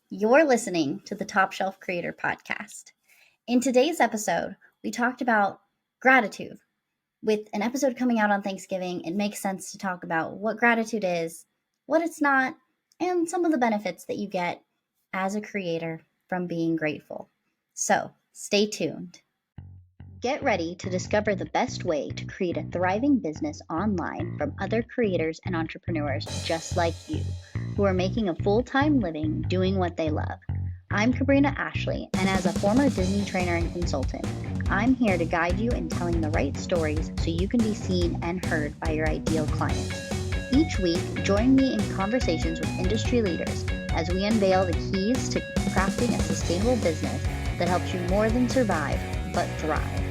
You're listening to the Top Shelf Creator Podcast. In today's episode, we talked about gratitude. With an episode coming out on Thanksgiving, it makes sense to talk about what gratitude is, what it's not, and some of the benefits that you get as a creator from being grateful. So, stay tuned. Get ready to discover the best way to create a thriving business online from other creators and entrepreneurs just like you, who are making a full-time living doing what they love. I'm Kabrina Ashley, and as a former Disney trainer and consultant, I'm here to guide you in telling the right stories so you can be seen and heard by your ideal clients. Each week, join me in conversations with industry leaders as we unveil the keys to crafting a sustainable business that helps you more than survive, but thrive.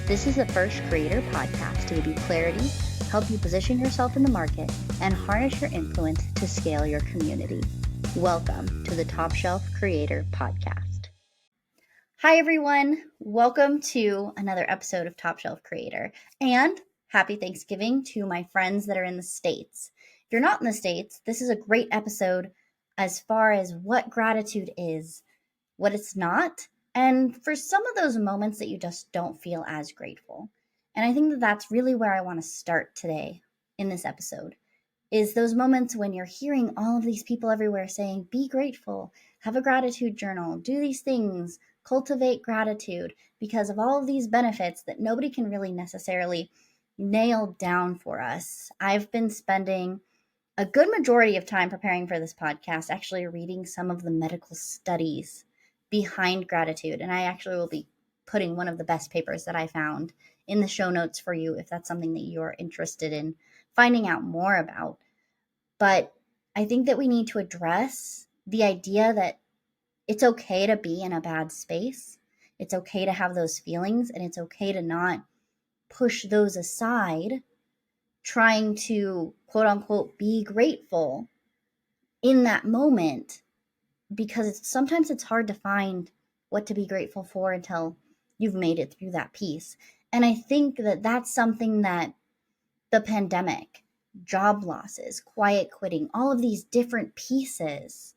This is the first creator podcast to give you clarity, help you position yourself in the market, and harness your influence to scale your community. Welcome to the Top Shelf Creator Podcast. Hi, everyone. Welcome to another episode of Top Shelf Creator. And happy Thanksgiving to my friends that are in the States. If you're not in the States, this is a great episode as far as what gratitude is, what it's not, and for some of those moments that you just don't feel as grateful. And I think that that's really where I want to start today in this episode, is those moments when you're hearing all of these people everywhere saying, be grateful, have a gratitude journal, do these things, cultivate gratitude, because of all of these benefits that nobody can really necessarily nail down for us. I've been spending a good majority of time preparing for this podcast, actually reading some of the medical studies behind gratitude. And I actually will be putting one of the best papers that I found in the show notes for you if that's something that you're interested in finding out more about. But I think that we need to address the idea that it's okay to be in a bad space. It's okay to have those feelings, and it's okay to not push those aside, trying to quote unquote be grateful in that moment, because sometimes it's hard to find what to be grateful for until you've made it through that piece. And I think that that's something that the pandemic, job losses, quiet quitting, all of these different pieces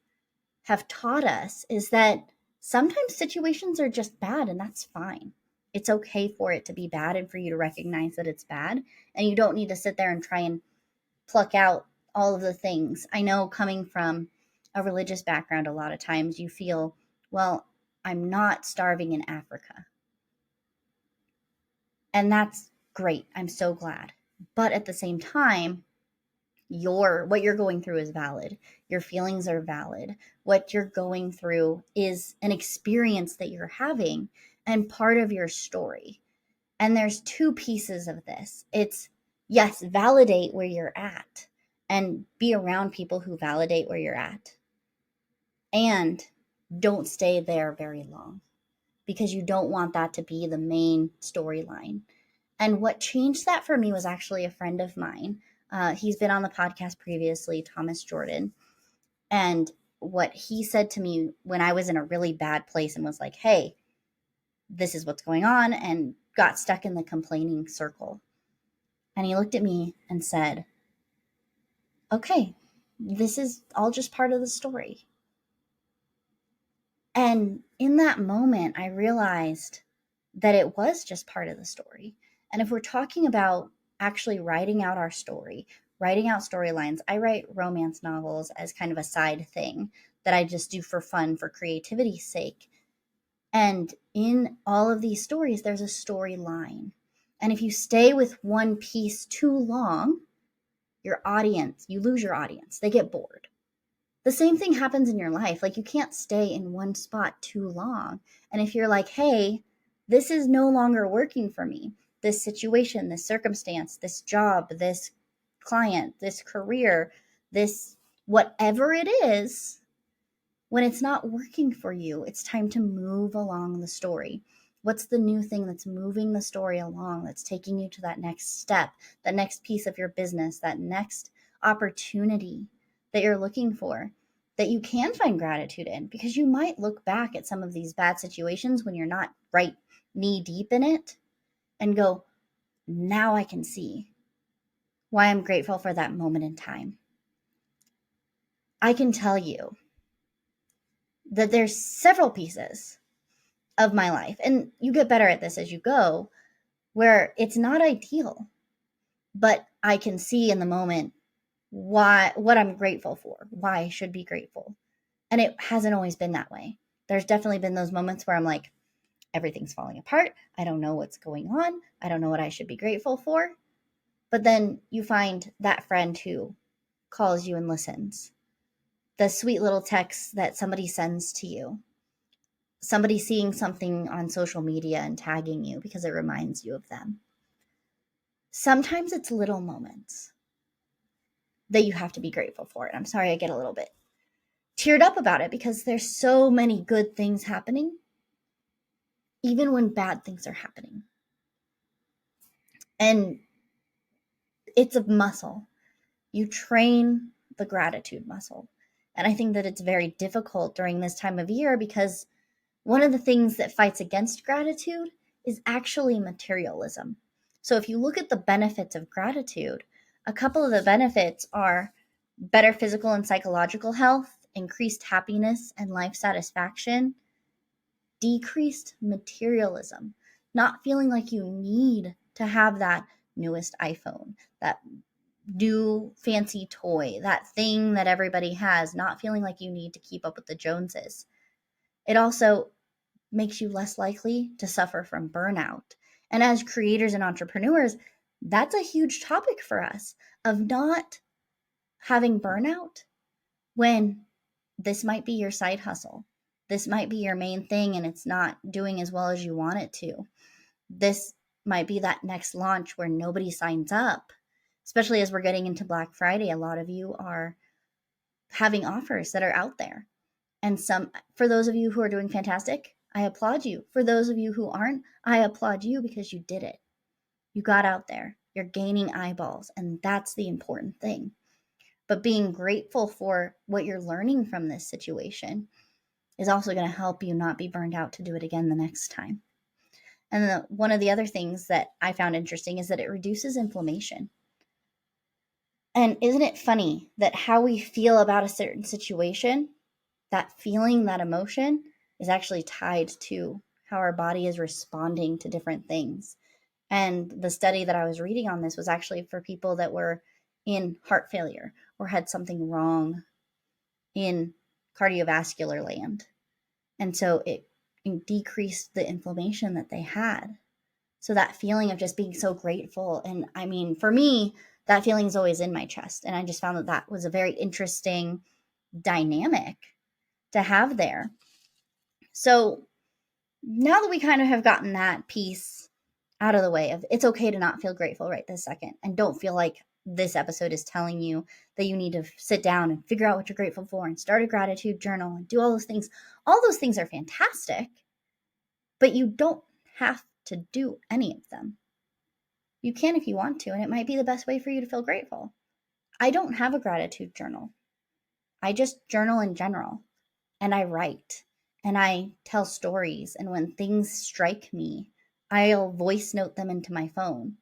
have taught us, is that sometimes situations are just bad, and that's fine. It's okay for it to be bad and for you to recognize that it's bad. And you don't need to sit there and try and pluck out all of the things. I know, coming from a religious background, a lot of times you feel, well, I'm not starving in Africa. And that's great. I'm so glad. But at the same time, what you're going through is valid. Your feelings are valid. What you're going through is an experience that you're having and part of your story. And there's two pieces of this. It's, yes, validate where you're at and be around people who validate where you're at. And don't stay there very long, because you don't want that to be the main storyline. And what changed that for me was actually a friend of mine. He's been on the podcast previously, Thomas Jordan. And what he said to me when I was in a really bad place and was like, hey, this is what's going on, and got stuck in the complaining circle. And he looked at me and said, okay, this is all just part of the story. And in that moment, I realized that it was just part of the story. And if we're talking about actually writing out our story, writing out storylines, I write romance novels as kind of a side thing that I just do for fun, for creativity's sake. And in all of these stories, there's a storyline. And if you stay with one piece too long, you lose your audience. They get bored. The same thing happens in your life. Like, you can't stay in one spot too long. And if you're like, hey, this is no longer working for me, this situation, this circumstance, this job, this client, this career, this whatever it is, when it's not working for you, it's time to move along the story. What's the new thing that's moving the story along, that's taking you to that next step, that next piece of your business, that next opportunity that you're looking for, that you can find gratitude in? Because you might look back at some of these bad situations when you're not right knee deep in it and go, now I can see why I'm grateful for that moment in time. I can tell you that there's several pieces of my life, and you get better at this as you go, where it's not ideal, but I can see in the moment what I'm grateful for, why I should be grateful. And it hasn't always been that way. There's definitely been those moments where I'm like, everything's falling apart. I don't know what's going on. I don't know what I should be grateful for. But then you find that friend who calls you and listens, the sweet little text that somebody sends to you, somebody seeing something on social media and tagging you because it reminds you of them. Sometimes it's little moments that you have to be grateful for. And I'm sorry I get a little bit teared up about it because there's so many good things happening, even when bad things are happening. And it's a muscle. You train the gratitude muscle. And I think that it's very difficult during this time of year because one of the things that fights against gratitude is actually materialism. So if you look at the benefits of gratitude, a couple of the benefits are better physical and psychological health, increased happiness and life satisfaction, decreased materialism, not feeling like you need to have that newest iPhone, that new fancy toy, that thing that everybody has, not feeling like you need to keep up with the Joneses. It also makes you less likely to suffer from burnout. And as creators and entrepreneurs, that's a huge topic for us of not having burnout when this might be your side hustle. This might be your main thing and it's not doing as well as you want it to. This might be that next launch where nobody signs up, especially as we're getting into Black Friday. A lot of you are having offers that are out there. And for those of you who are doing fantastic, I applaud you. For those of you who aren't, I applaud you because you did it. You got out there. You're gaining eyeballs, and that's the important thing. But being grateful for what you're learning from this situation is also going to help you not be burned out to do it again the next time. And one of the other things that I found interesting is that it reduces inflammation. And isn't it funny that how we feel about a certain situation, that feeling, that emotion, is actually tied to how our body is responding to different things. And the study that I was reading on this was actually for people that were in heart failure or had something wrong in cardiovascular land. And so it decreased the inflammation that they had. So that feeling of just being so grateful. And I mean, for me, that feeling is always in my chest. And I just found that that was a very interesting dynamic to have there. So now that we kind of have gotten that piece out of the way of it's okay to not feel grateful right this second, and don't feel like this episode is telling you that you need to sit down and figure out what you're grateful for and start a gratitude journal and do all those things. All those things are fantastic, but you don't have to do any of them. You can if you want to, and it might be the best way for you to feel grateful. I don't have a gratitude journal. I just journal in general, and I write and I tell stories. And when things strike me, I'll voice note them into my phone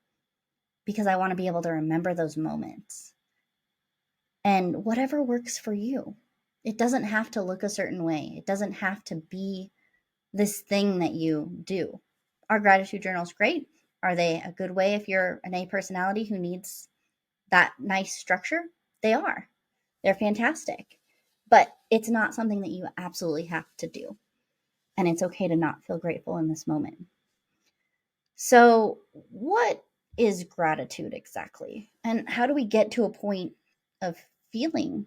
because I want to be able to remember those moments. And whatever works for you, it doesn't have to look a certain way. It doesn't have to be this thing that you do. Are gratitude journals great? Are they a good way if you're an A personality who needs that nice structure? They are. They're fantastic. But it's not something that you absolutely have to do. And it's okay to not feel grateful in this moment. So, what is gratitude exactly? And how do we get to a point of feeling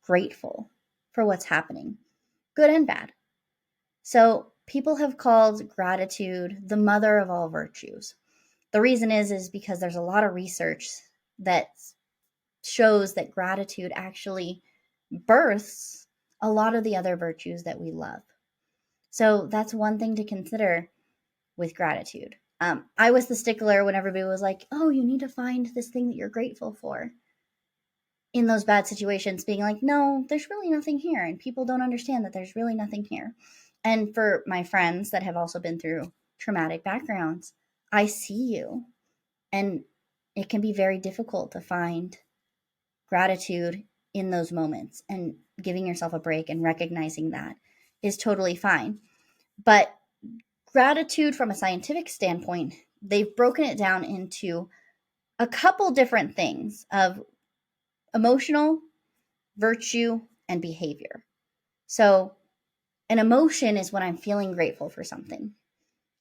grateful for what's happening, good and bad? So, people have called gratitude the mother of all virtues. The reason is because there's a lot of research that shows that gratitude actually births a lot of the other virtues that we love. So that's one thing to consider with gratitude. I was the stickler when everybody was like, oh, you need to find this thing that you're grateful for in those bad situations, being like, no, there's really nothing here. And people don't understand that there's really nothing here. And for my friends that have also been through traumatic backgrounds, I see you. And it can be very difficult to find gratitude in those moments. And giving yourself a break and recognizing that is totally fine. But gratitude from a scientific standpoint, they've broken it down into a couple different things of emotional, virtue, and behavior. So an emotion is when I'm feeling grateful for something.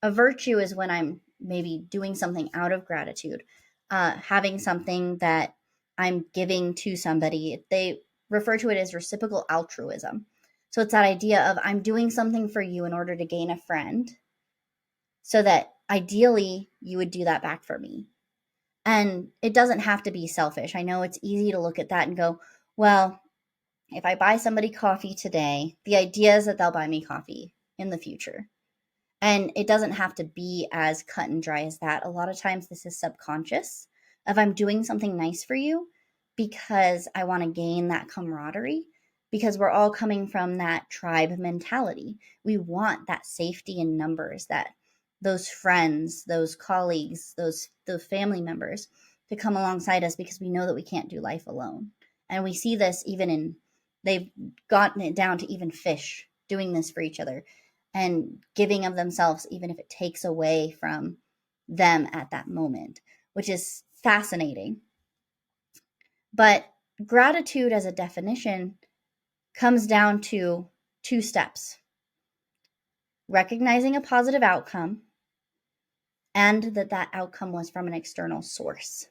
A virtue is when I'm maybe doing something out of gratitude, having something that I'm giving to somebody. They refer to it as reciprocal altruism. So it's that idea of I'm doing something for you in order to gain a friend, so that ideally you would do that back for me. And it doesn't have to be selfish. I know it's easy to look at that and go, well, if I buy somebody coffee today, the idea is that they'll buy me coffee in the future. And it doesn't have to be as cut and dry as that. A lot of times this is subconscious of I'm doing something nice for you because I want to gain that camaraderie, because we're all coming from that tribe mentality. We want that safety in numbers, that those friends, those colleagues, those family members to come alongside us, because we know that we can't do life alone. And we see this even in, they've gotten it down to even fish doing this for each other and giving of themselves, even if it takes away from them at that moment, which is fascinating. But gratitude as a definition comes down to two steps: recognizing a positive outcome, and that outcome was from an external source,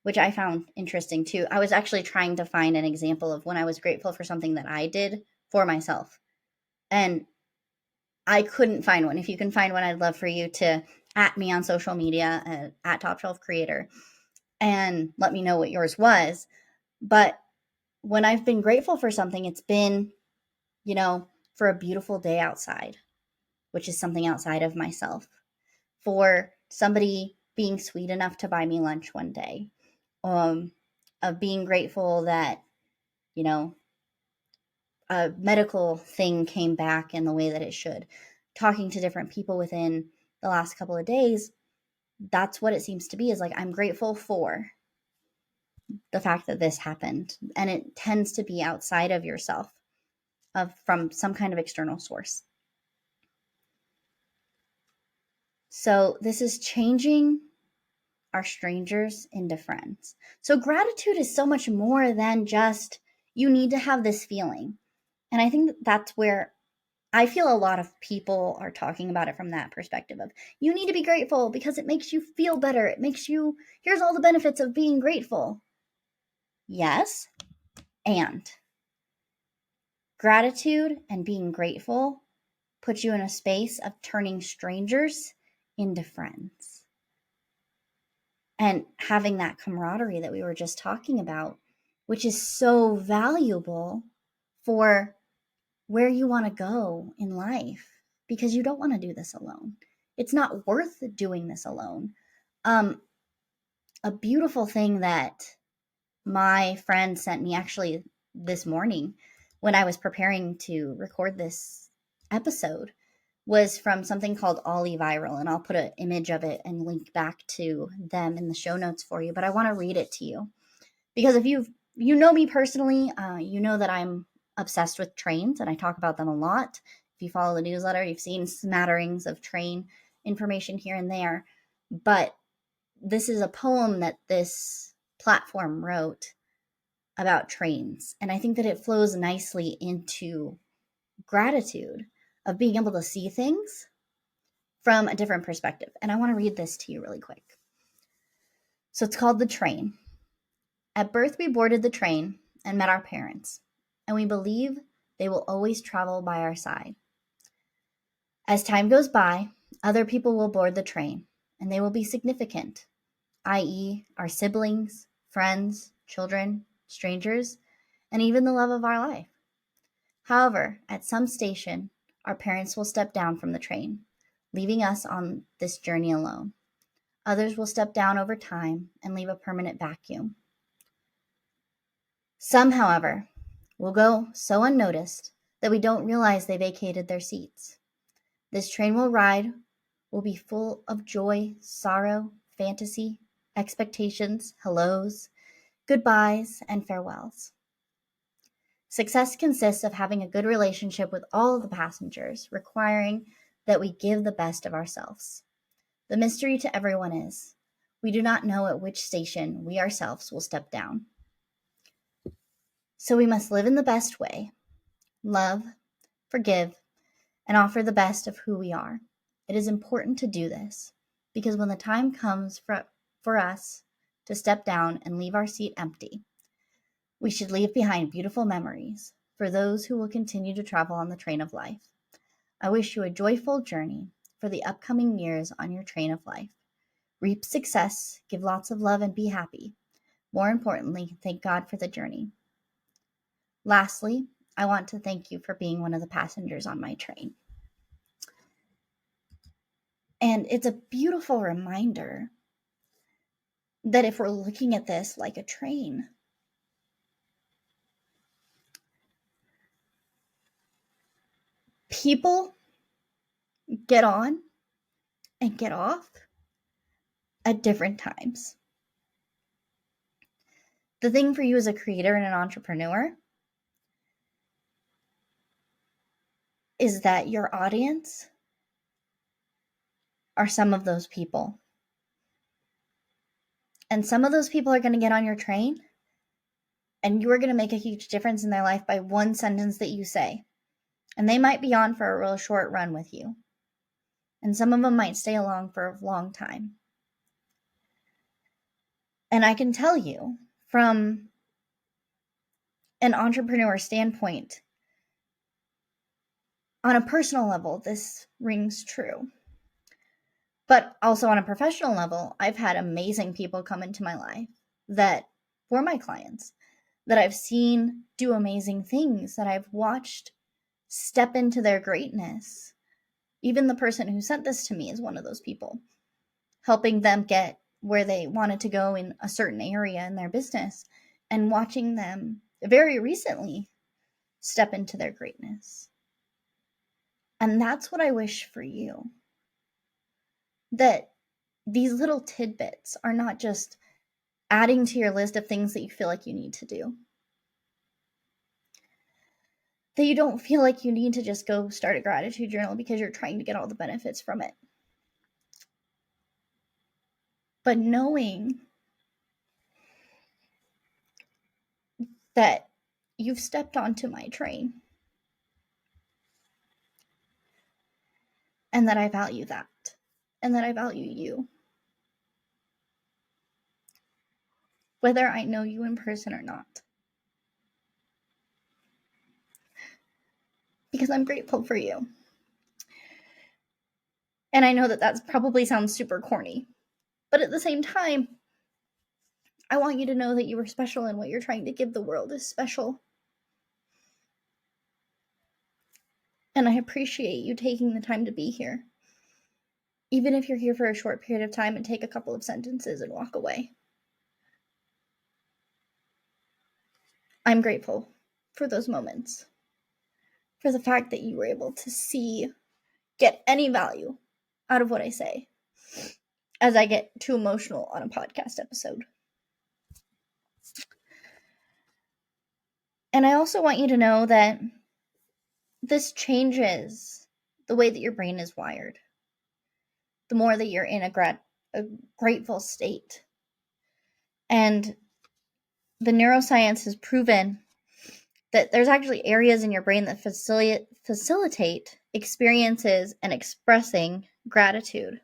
which I found interesting too. I was actually trying to find an example of when I was grateful for something that I did for myself, and I couldn't find one. If you can find one, I'd love for you to at me on social media at Top Shelf Creator and let me know what yours was. But when I've been grateful for something, it's been, for a beautiful day outside, which is something outside of myself, for somebody being sweet enough to buy me lunch one day, of being grateful that, a medical thing came back in the way that it should. Talking to different people within the last couple of days, that's what it seems to be, is like, I'm grateful for the fact that this happened. And it tends to be outside of yourself, from some kind of external source. So this is changing our strangers into friends. So gratitude is so much more than just, you need to have this feeling. And I think that's where I feel a lot of people are talking about it from that perspective of, you need to be grateful because it makes you feel better. It makes you, here's all the benefits of being grateful. Yes. And gratitude and being grateful puts you in a space of turning strangers into friends. And having that camaraderie that we were just talking about, which is so valuable for where you want to go in life, because you don't want to do this alone. It's not worth doing this alone. A beautiful thing that my friend sent me actually this morning when I was preparing to record this episode was from something called Ollie Viral, and I'll put an image of it and link back to them in the show notes for you. But I want to read it to you because if you know me personally, you know that I'm obsessed with trains and I talk about them a lot. If you follow the newsletter, you've seen smatterings of train information here and there. But this is a poem that this platform wrote about trains, and I think that it flows nicely into gratitude of being able to see things from a different perspective. And I want to read this to you really quick. So it's called The Train. At birth, we boarded the train and met our parents, and we believe they will always travel by our side. As time goes by, other people will board the train, and they will be significant, i.e., our siblings, friends, children, strangers, and even the love of our life. However, at some station, our parents will step down from the train, leaving us on this journey alone. Others will step down over time and leave a permanent vacuum. Some, however, will go so unnoticed that we don't realize they vacated their seats. This train will be full of joy, sorrow, fantasy, expectations, hellos, goodbyes, and farewells. Success consists of having a good relationship with all of the passengers, requiring that we give the best of ourselves. The mystery to everyone is, we do not know at which station we ourselves will step down. So we must live in the best way, love, forgive, and offer the best of who we are. It is important to do this, because when the time comes for us to step down and leave our seat empty, we should leave behind beautiful memories for those who will continue to travel on the train of life. I wish you a joyful journey for the upcoming years on your train of life. Reap success, give lots of love, and be happy. More importantly, thank God for the journey. Lastly, I want to thank you for being one of the passengers on my train. And it's a beautiful reminder that if we're looking at this like a train, people get on and get off at different times. The thing for you as a creator and an entrepreneur is that your audience are some of those people. And some of those people are going to get on your train, and you are going to make a huge difference in their life by one sentence that you say. And they might be on for a real short run with you. And some of them might stay along for a long time. And I can tell you from an entrepreneur standpoint, on a personal level, this rings true. But also on a professional level, I've had amazing people come into my life that were my clients, that I've seen do amazing things, that I've watched step into their greatness. Even the person who sent this to me is one of those people, helping them get where they wanted to go in a certain area in their business, and watching them very recently step into their greatness. And that's what I wish for you. That these little tidbits are not just adding to your list of things that you feel like you need to do. That you don't feel like you need to just go start a gratitude journal because you're trying to get all the benefits from it. But knowing that you've stepped onto my train and that I value that and that I value you. Whether I know you in person or not. Because I'm grateful for you. And I know that probably sounds super corny. But at the same time, I want you to know that you are special, and what you're trying to give the world is special. And I appreciate you taking the time to be here. Even if you're here for a short period of time and take a couple of sentences and walk away. I'm grateful for those moments. For the fact that you were able to get any value out of what I say, as I get too emotional on a podcast episode. And I also want you to know that this changes the way that your brain is wired. The more that you're in a grateful state. And the neuroscience has proven that there's actually areas in your brain that facilitate experiences and expressing gratitude,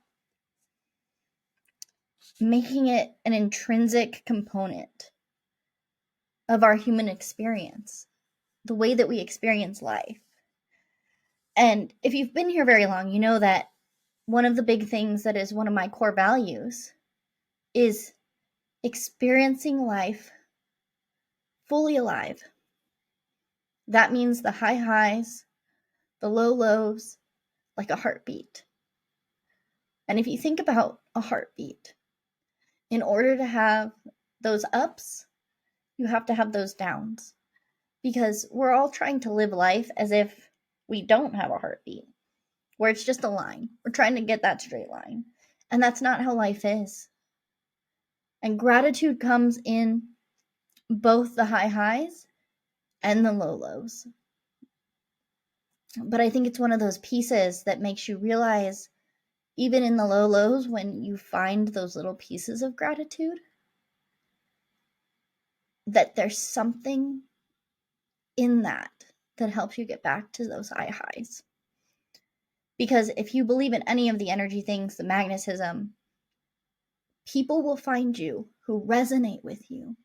making it an intrinsic component of our human experience, the way that we experience life. And if you've been here very long, you know that one of the big things that is one of my core values is experiencing life fully alive. That means the high highs, the low lows, like a heartbeat. And if you think about a heartbeat, in order to have those ups, you have to have those downs. Because we're all trying to live life as if we don't have a heartbeat, where it's just a line. We're trying to get that straight line. And that's not how life is. And gratitude comes in both the high highs and the low lows. But I think it's one of those pieces that makes you realize, even in the low lows, when you find those little pieces of gratitude, that there's something in that helps you get back to those high highs. Because if you believe in any of the energy things, the magnetism, people will find you who resonate with you.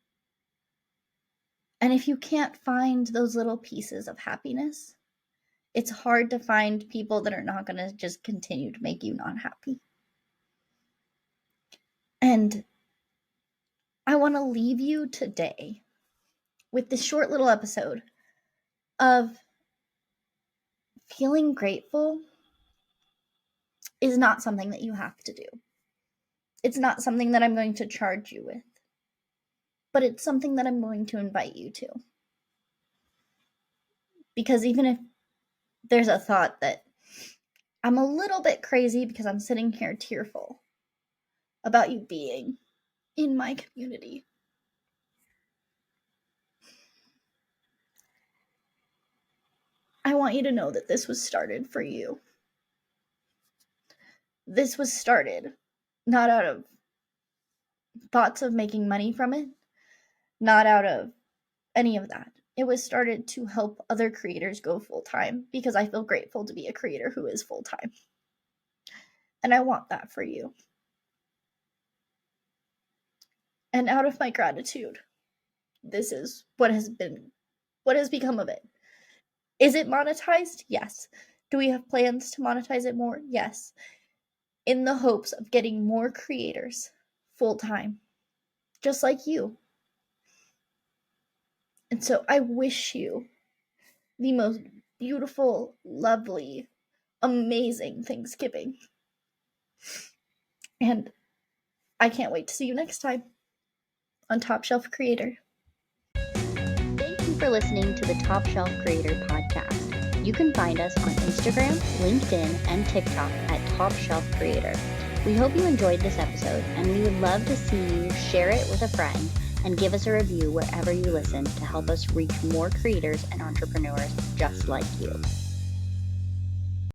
And if you can't find those little pieces of happiness, it's hard to find people that are not going to just continue to make you not happy. And I want to leave you today with this short little episode of feeling grateful is not something that you have to do. It's not something that I'm going to charge you with, but it's something that I'm going to invite you to. Because even if there's a thought that I'm a little bit crazy because I'm sitting here tearful about you being in my community, I want you to know that this was started for you. This was started not out of thoughts of making money from it, not out of any of that. It was started to help other creators go full-time, because I feel grateful to be a creator who is full-time. And I want that for you. And out of my gratitude, this is what has become of it. Is it monetized? Yes. Do we have plans to monetize it more? Yes. In the hopes of getting more creators full-time, just like you. And so I wish you the most beautiful, lovely, amazing Thanksgiving. And I can't wait to see you next time on Top Shelf Creator. Thank you for listening to the Top Shelf Creator podcast. You can find us on Instagram, LinkedIn, and TikTok at Top Shelf Creator. We hope you enjoyed this episode, and we would love to see you share it with a friend and give us a review wherever you listen to help us reach more creators and entrepreneurs just like you.